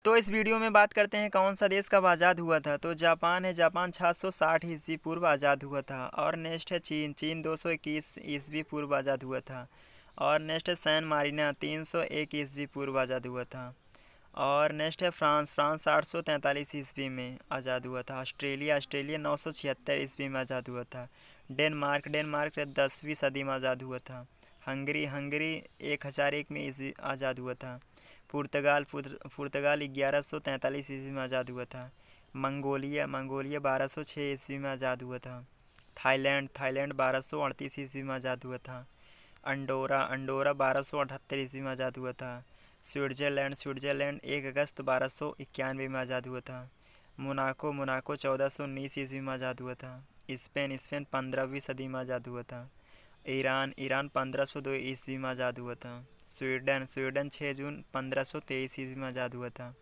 तो इस वीडियो में बात करते हैं कौन सा देश कब आज़ाद हुआ था। तो जापान है, जापान 760 ईस्वी पूर्व आज़ाद हुआ था। और नेक्स्ट है चीन, चीन 221 ईस्वी पूर्व आज़ाद हुआ था। और नेक्स्ट है सैन मारिना 301 ईस्वी पूर्व आज़ाद हुआ था। और नेक्स्ट है फ्रांस, फ्रांस 843 ईस्वी में आज़ाद हुआ था। ऑस्ट्रेलिया, ऑस्ट्रेलिया 976 ईस्वी में आज़ाद हुआ था। डेनमार्क, डेनमार्क 10वीं सदी में आज़ाद हुआ था। हंगरी, हंगरी 1001 में आज़ाद हुआ था। पुर्तगाल, पुर्तगाल 1143 ईस्वी में आज़ाद हुआ था। मंगोलिया, मंगोलिया 1206 ईस्वी में आज़ाद हुआ था। थाईलैंड, थाईलैंड 1238 ईस्वी में आज़ाद हुआ था। अंडोरा, अंडोरा 1278 ईस्वी में आज़ाद हुआ था। स्विट्ज़रलैंड, स्विट्ज़रलैंड 1 अगस्त 1291 में आज़ाद हुआ था। मोनाको, मोनाको 1419 ईस्वी में आज़ाद हुआ था। स्पेन, स्पेन 15वीं सदी में आज़ाद हुआ था। ईरान, ईरान 1502 ईस्वी में आज़ाद हुआ था। स्वीडन, स्वीडन 6 जून 1523 ईस्वी में आज़ाद हुआ था।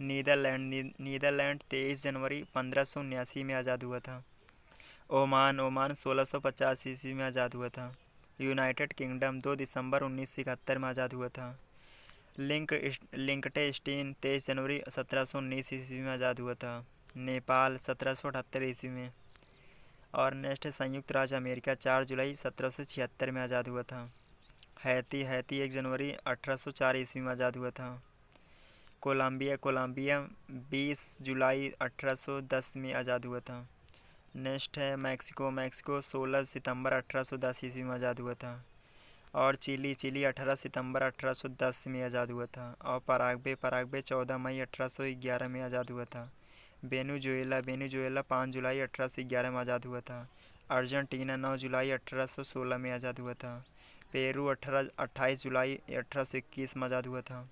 नीदरलैंड, नीदरलैंड 23 जनवरी 1579 में आज़ाद हुआ था। ओमान, ओमान 1650 ईस्वी में आज़ाद हुआ था। यूनाइटेड किंगडम 2 दिसंबर 1971 में आज़ाद हुआ था। लिंकटेस्टीन 23 जनवरी 1719 ईस्वी में आज़ाद हुआ था। नेपाल 1778 ईस्वी में। और नेक्स्ट है संयुक्त राज्य अमेरिका 4 जुलाई 1776 में आज़ाद हुआ था। हैती, हैती 1 जनवरी 1804 ईस्वी में आज़ाद हुआ था। कोलंबिया, कोलंबिया 20 जुलाई 1810 में आज़ाद हुआ था। नेक्स्ट है मैक्सिको, मैक्सिको 16 सितंबर 1810 ईस्वी में आज़ाद हुआ था। और चिली, चिली 18 सितंबर 1810 में आज़ाद हुआ था। और पराग्वे, पराग्वे 14 मई 1811 में आज़ाद हुआ था। वेनेजुएला, वेनेजुएला 5 जुलाई 1811 में आज़ाद हुआ था। अर्जेंटीना 9 जुलाई 1816 में आज़ाद हुआ था। पेरू 28 जुलाई 1821 में आज़ाद हुआ था।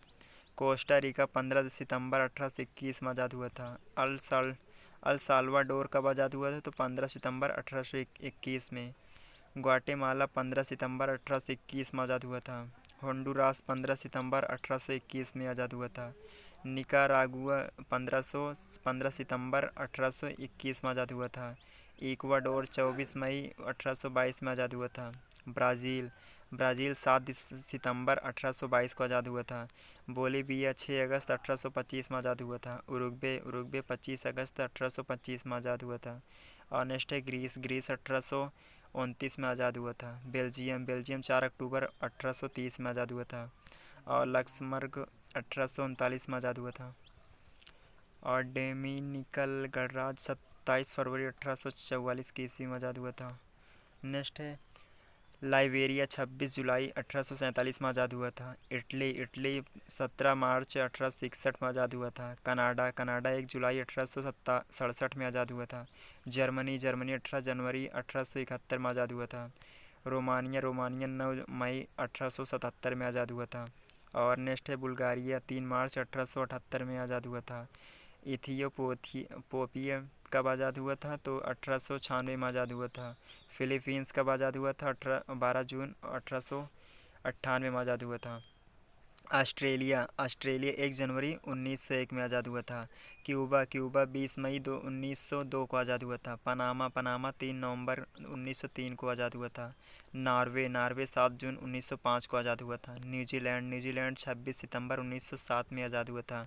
कोस्टा रिका 15 सितंबर 1821 में आज़ाद हुआ था। अल साल्वाडोर कब आज़ाद हुआ था? तो 15 सितंबर 1821 में। ग्वाटेमाला 15 सितंबर 1821 में आज़ाद हुआ था। होंडुरास 15 सितंबर 1821 में आज़ाद हुआ था। निकारागुआ 15 सितंबर 1821 में आज़ाद हुआ था। इक्वाडोर 24 मई 1822 में आज़ाद हुआ था। ब्राज़ील, ब्राज़ील 7 सितंबर 1822 को आज़ाद हुआ था। बोलीविया 6 अगस्त 1825 में आज़ाद हुआ था। उरुग्वे, उरुग्वे 25 अगस्त 1825 में आज़ाद हुआ था। और नेक्स्ट है ग्रीस, ग्रीस 1829 में आज़ाद हुआ था। बेल्जियम, बेल्जियम 4 अक्टूबर 1830 में आज़ाद हुआ था। और लक्समबर्ग 1839 में आज़ाद हुआ था। और डोमिनिकन गणराज्य 27 फरवरी 1844 की ईस्वी में आज़ाद हुआ था। नेक्स्ट है लाइबेरिया 26 जुलाई 1847 में आज़ाद हुआ था। इटली, इटली 17 मार्च 1861 में आज़ाद हुआ था। कनाडा, कनाडा 1 जुलाई 1867 में आज़ाद हुआ था। जर्मनी, जर्मनी 18 जनवरी 1871 में आज़ाद हुआ था। रोमानिया, रोमानिया 9 मई 1877 में आज़ाद हुआ था। और नेक्स्ट है बुल्गारिया 3 मार्च 1878 में आज़ाद हुआ था। इथियोपिया कब आज़ाद हुआ था? तो 1896 में आज़ाद हुआ था। फिलीपींस कब आज़ाद हुआ था? 12 जून 1898 में आज़ाद हुआ था। ऑस्ट्रेलिया, ऑस्ट्रेलिया 1 जनवरी 1901 में आज़ाद हुआ था। क्यूबा, क्यूबा 20 मई 1902 को आज़ाद हुआ था। पनामा, पनामा 3 नवंबर 1903 को आज़ाद हुआ था। नॉर्वे, नॉर्वे 7 जून 1905 को आज़ाद हुआ था। न्यूजीलैंड, न्यूजीलैंड 26 सितंबर 1907 में आज़ाद हुआ था।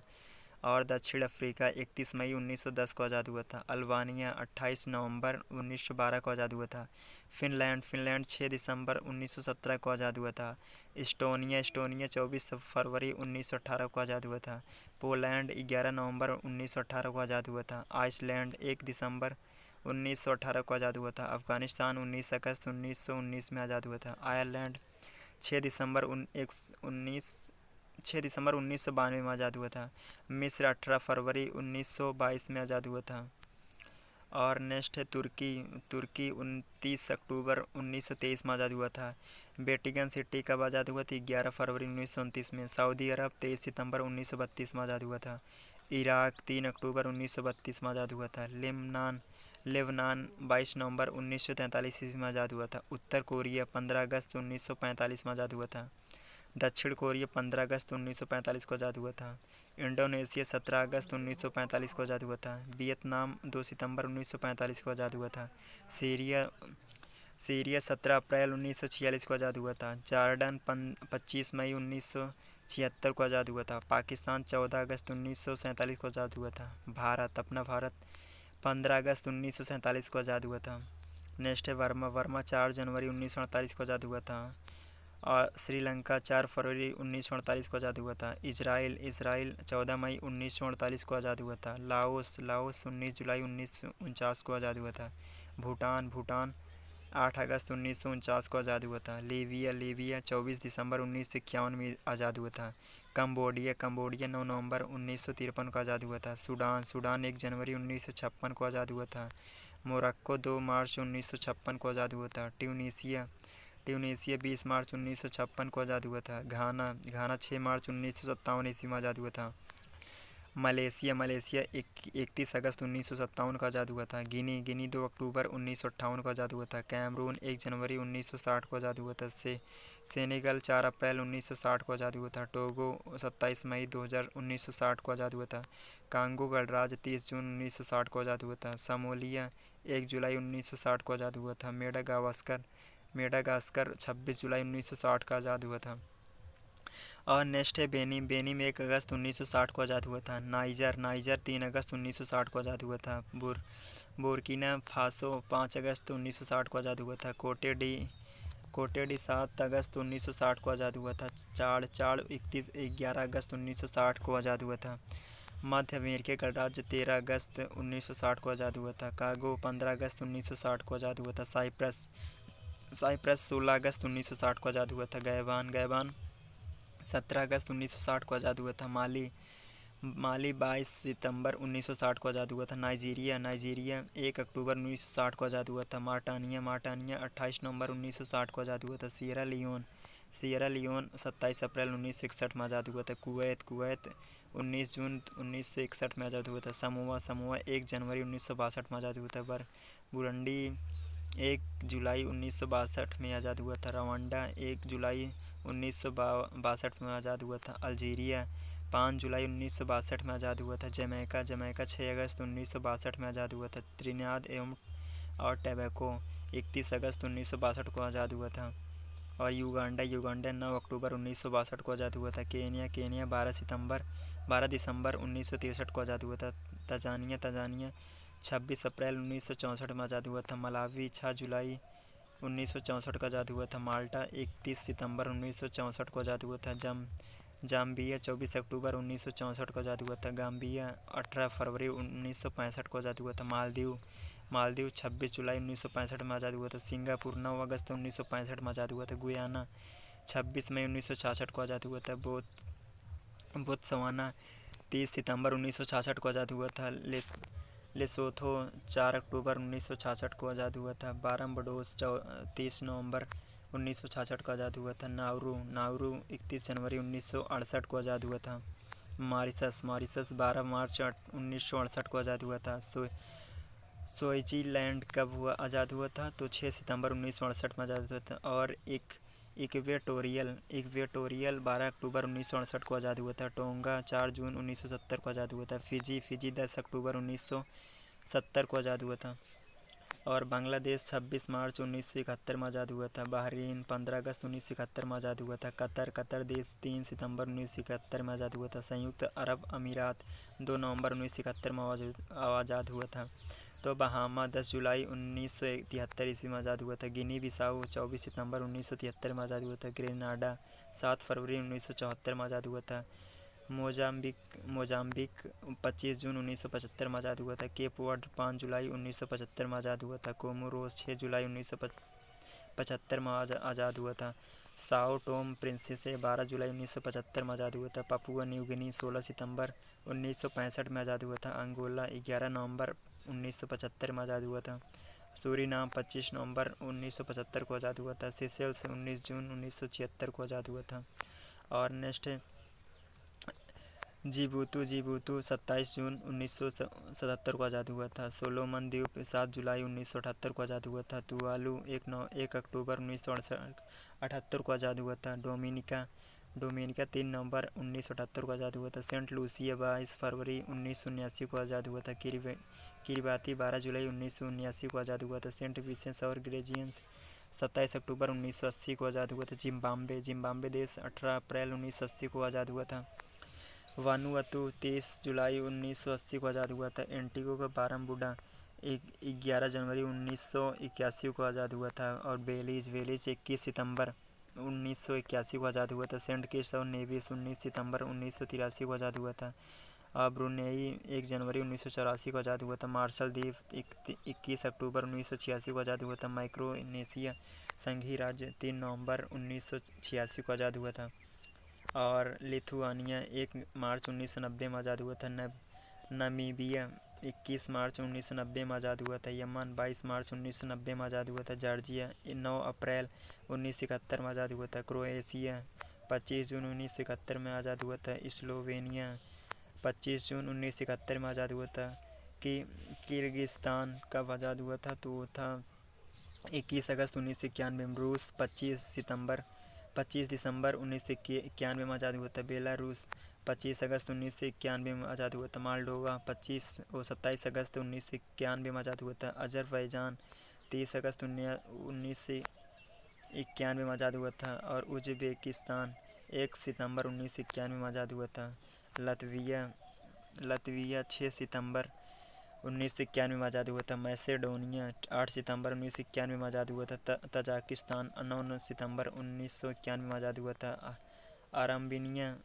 और दक्षिण अफ्रीका 31 मई 1910 को आज़ाद हुआ था। अल्बानिया 28 नवंबर 1912 को आज़ाद हुआ था। फिनलैंड, फिनलैंड 6 दिसंबर 1917 को आज़ाद हुआ था। एस्टोनिया, एस्टोनिया 24 फरवरी 1918 को आज़ाद हुआ था। पोलैंड 11 नवंबर 1918 को आज़ाद हुआ था। आइसलैंड 1 दिसंबर 1918 को आज़ाद हुआ था। अफगानिस्तान 19 अगस्त 1919 में आज़ाद हुआ था। आयरलैंड 6 दिसंबर 1992 में आज़ाद हुआ था। मिस्र 18 फरवरी 1922 में आज़ाद हुआ था। और नेक्स्ट है तुर्की, तुर्की 29 अक्टूबर 1923 में आज़ाद हुआ था। वेटिकन सिटी कब आज़ाद हुआ थी? 11 फरवरी 1929 में। सऊदी अरब 23 सितंबर 1932 में आज़ाद हुआ था। इराक 3 अक्टूबर 1932 में आज़ाद हुआ था। लेबनान 22 नवंबर 1943 ईस्वी में आज़ाद हुआ था। उत्तर कोरिया 15 अगस्त 1945 में आज़ाद हुआ था। दक्षिण कोरिया 15 अगस्त 1945 को आज़ाद हुआ था। इंडोनेशिया 17 अगस्त 1945 को आज़ाद हुआ था। वियतनाम 2 सितंबर 1945 को आज़ाद हुआ था। सीरिया सीरिया 17 अप्रैल 1946 को आज़ाद हुआ था। जॉर्डन 25 मई 1946 1976 को आज़ाद हुआ था। पाकिस्तान 14 अगस्त 1947 को आज़ाद हुआ था। भारत, अपना भारत 15 अगस्त 1947 को आज़ाद हुआ था। नेक्स्ट है वर्मा 4 जनवरी 1948 को आज़ाद हुआ था। और श्रीलंका 4 फरवरी 1948 को आज़ाद हुआ था। इसराइल 14 मई 1948 को आज़ाद हुआ था। लाओस 19 जुलाई 1949 को आज़ाद हुआ था। भूटान 8 अगस्त 1949 को आज़ाद हुआ था। लीबिया 24 दिसंबर 1951 में आज़ाद हुआ था। कंबोडिया 9 नवंबर 1953 को आज़ाद हुआ था। सूडान 1 जनवरी 1956 को आज़ाद हुआ था। मोरक्को 2 मार्च 1956 को आज़ाद हुआ था। ट्यूनीसिया 20 मार्च 1956 को आज़ाद हुआ था। घाना 6 मार्च 1957 ईस्वी में आज़ाद हुआ था। मलेशिया 31 अगस्त 1957 को आज़ाद हुआ था। गिनी 2 अक्टूबर 1958 को आज़ाद हुआ था। कैमरून 1 जनवरी 1960 को आज़ाद हुआ था। सेनेगल 4 अप्रैल 1960 को आज़ाद हुआ था। टोगो 27 मई 1960 को आज़ाद हुआ था। कांगो गणराज्य 30 जून 1960 को आज़ाद हुआ था। समोलिया 1 जुलाई 1960 को आज़ाद हुआ था। मेडागास्कर 26 जुलाई 1960 का आज़ाद हुआ था। और नेक्स्ट है बेनी में 1 अगस्त 1960 को आज़ाद हुआ था। नाइजर 3 अगस्त 1960 को आज़ाद हुआ था। बुर्किना फासो 5 अगस्त 1960 को आज़ाद हुआ था। कोटे डी 7 अगस्त 1960 को आज़ाद हुआ था। चाड़ 11 अगस्त 1960 को आज़ाद हुआ था। मध्य अमेरिका गणराज्य 13 अगस्त 1960 को आज़ाद हुआ था। कागो 15 अगस्त 1960 को आज़ाद हुआ था। साइप्रस 16 अगस्त 1960 को आज़ाद हुआ था। गैबान 17 अगस्त 1960 को आज़ाद हुआ था। माली 22 सितंबर 1960 को आज़ाद हुआ था। नाइजीरिया 1 अक्टूबर 1960 को आज़ाद हुआ था। मार्टानिया 28 नवंबर 1960 को आज़ाद हुआ था। सियरा लियोन 27 अप्रैल 1961 में आज़ाद हुआ था। कुवैत 19 जून 1961 में आज़ाद हुआ था। समोआ 1 जनवरी 1962 में आज़ाद हुआ था। बुरुंडी 1 जुलाई 1962 में आज़ाद हुआ था। रवांडा 1 जुलाई 1962 में आज़ाद हुआ था। अल्जीरिया 5 जुलाई 1962 में आज़ाद हुआ था। जमैका 6 अगस्त 1962 में आज़ाद हुआ था। त्रिनिदाद और टोबैगो 31 अगस्त 1962 को आज़ाद हुआ था। और युगांडा 9 अक्टूबर 1962 को आज़ाद हुआ था। केनिया 12 दिसंबर 1963 को आज़ाद हुआ था। तंजानिया 26 अप्रैल 1964 में आज़ाद हुआ था। मलावी 6 जुलाई 1964 को आज़ाद हुआ था। माल्टा 31 सितंबर 1964 को आज़ाद हुआ था। जाम्बिया 24 अक्टूबर 1964 को आज़ाद हुआ था। गाम्बिया 18 फरवरी 1965 को आज़ाद हुआ था। मालदीव 26 जुलाई 1965 में आज़ाद हुआ था। सिंगापुर 9 अगस्त 1965 में आज़ाद हुआ था। गुयाना 26 मई 1966 को आज़ाद हुआ था। बोत्सवाना 30 सितंबर 1966 को आज़ाद हुआ था। लेसोथो 4 अक्टूबर 1966 को आज़ाद हुआ था। बारबाडोस 30 नवंबर 1966 को आज़ाद हुआ था। नाउरू 31 जनवरी 1968 को आज़ाद हुआ था। मॉरिशस 12 मार्च 1968 को आज़ाद हुआ था। स्विट्ज़रलैंड कब आज़ाद हुआ था? तो 6 सितंबर 1968 में आज़ाद हुआ था। और इक्वेटोरियल 12 अक्टूबर 1968 को आज़ाद हुआ था। टोंगा 4 जून 1970 को आज़ाद हुआ था। फिजी 10 अक्टूबर 1970 को आज़ाद हुआ था। और बांग्लादेश 26 मार्च 1971 में आज़ाद हुआ था। बहरीन 15 अगस्त 1971 में आज़ाद हुआ था। कतर देश 3 सितंबर 1971 में आज़ाद हुआ था। संयुक्त अरब अमीरात 2 नवंबर 1971 में आज़ाद हुआ था। तो बहामा 10 जुलाई 1973 ईस्वी में आज़ाद हुआ था। गिनी बिसाऊ 24 सितंबर 1973 में आज़ाद हुआ था। ग्रेनाडा 7 फरवरी 1974 में आज़ाद हुआ था। मोजाम्बिक 25 जून 1975 में आज़ाद हुआ था। केप वर्ड 5 जुलाई 1975 में आज़ाद हुआ था। कोमोरोस 6 जुलाई 1975 में आज़ाद हुआ था। साओ टोम प्रिंसिपे 12 जुलाई 1975 में आज़ाद हुआ था। पपुआ न्यू गिनी 16 सितंबर 1965 में आज़ाद हुआ था। अंगोला 11 नवंबर 1975 में आज़ाद हुआ था। सूरीनाम 25 नवंबर 1975 को आज़ाद हुआ था। सेशेल्स 19 जून 1976 को आज़ाद हुआ था। और नेक्स्ट है जिबूती 27 जून 1977 को आज़ाद हुआ था। सोलोमन द्वीप 7 जुलाई 1978 को आज़ाद हुआ था। तुवालू 1 अक्टूबर 1978 को आज़ाद हुआ था। डोमिनिका 3 नवंबर 1978 को आज़ाद हुआ था। सेंट लूसिया 22 फरवरी 1979 को आज़ाद हुआ था। किरिबाती 12 जुलाई 1979 को आज़ाद हुआ था। सेंट विंसेंट और ग्रेजियंस 27 अक्टूबर 1980 को आज़ाद हुआ था। जिम्बाब्वे देश 18 अप्रैल 1980 को आज़ाद हुआ था। वानुअतु 23 जुलाई 1980 को आज़ाद हुआ था। एंटीगुआ बारमूडा 11 जनवरी 1981 को आज़ाद हुआ था। और बेलीज 21 सितंबर 1981 को आज़ाद हुआ था। सेंट किट्स और नेविस 19 सितंबर 1983 को आज़ाद हुआ था। और ब्रुनेई 1 जनवरी 1984 को आज़ाद हुआ था। मार्शल द्वीप 21 अक्टूबर 1986 को आज़ाद हुआ था। माइक्रोनेशिया संघीय राज्य 3 नवंबर 1986 को आज़ाद हुआ था। और लिथुआनिया 1 मार्च 1990 में आज़ाद हुआ था। नामीबिया 21 मार्च 1990 में आज़ाद हुआ था। यमन 22 मार्च 1990 में आज़ाद हुआ था। जॉर्जिया 9 अप्रैल 1971 में आज़ाद हुआ था। क्रोएशिया 25 जून 1971 में आज़ाद हुआ था। स्लोवेनिया 25 जून 1971 में आज़ाद हुआ था। कि किर्गिस्तान कब आज़ाद हुआ था तो वो था 21 अगस्त 1991 में। रूस 25 दिसंबर 1991 में आज़ाद हुआ था। बेलारूस 25 अगस्त 1991 में आज़ाद हुआ था। मालडोवा 27 अगस्त 1991 में आज़ाद हुआ था। अजरबैजान 30 अगस्त 1991 में आज़ाद हुआ था। और उज़्बेकिस्तान 1 सितंबर 1991 में आज़ाद हुआ था। लतविया 6 सितंबर 1991 में आज़ाद हुआ था। मैसेडोनिया 8 सितंबर 1991 में आज़ाद हुआ था। तजाकिस्तान 9 सितंबर 1991 में आज़ाद हुआ था। आर्मेनिया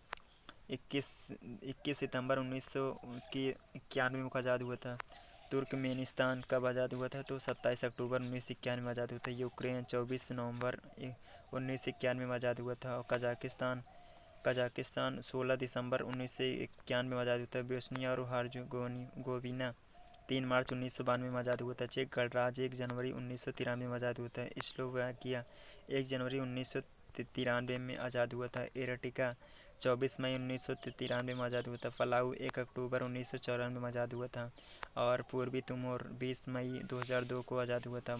21 सितंबर 1991 में आज़ाद हुआ था। तुर्कमेनिस्तान कब आज़ाद हुआ था तो 27 अक्टूबर 1991 में आज़ाद हुआ था। यूक्रेन 24 नवंबर 1991 में आज़ाद हुआ था। और कजाकिस्तान 16 दिसंबर 1991 में आज़ाद हुआ था। बोस्निया और हर्जेगोविना 3 मार्च 1992 में आज़ाद हुआ था। चेक गणराज्य 1 जनवरी 1993 में आज़ाद हुआ था। स्लोवाकिया 1 जनवरी 1993 में आज़ाद हुआ था। एर्टिका 24 मई 1993 में आज़ाद हुआ था। पलाऊ 1 अक्टूबर 1994 में आज़ाद हुआ था। और पूर्वी तिमोर 20 मई 2002 को आज़ाद हुआ था।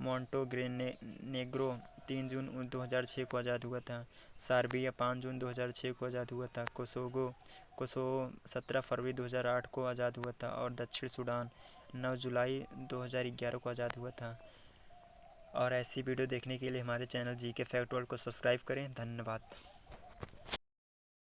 मोंटेनेग्रो 3 जून 2006 को आज़ाद हुआ था। सर्बिया 5 जून 2006 को आज़ाद हुआ था। कोसोवो 17 फरवरी 2008 को आज़ाद हुआ था। और दक्षिण सूडान 9 जुलाई 2011 को आज़ाद हुआ था। और ऐसी वीडियो देखने के लिए हमारे चैनल GK फैक्ट वर्ल्ड को सब्सक्राइब करें। धन्यवाद।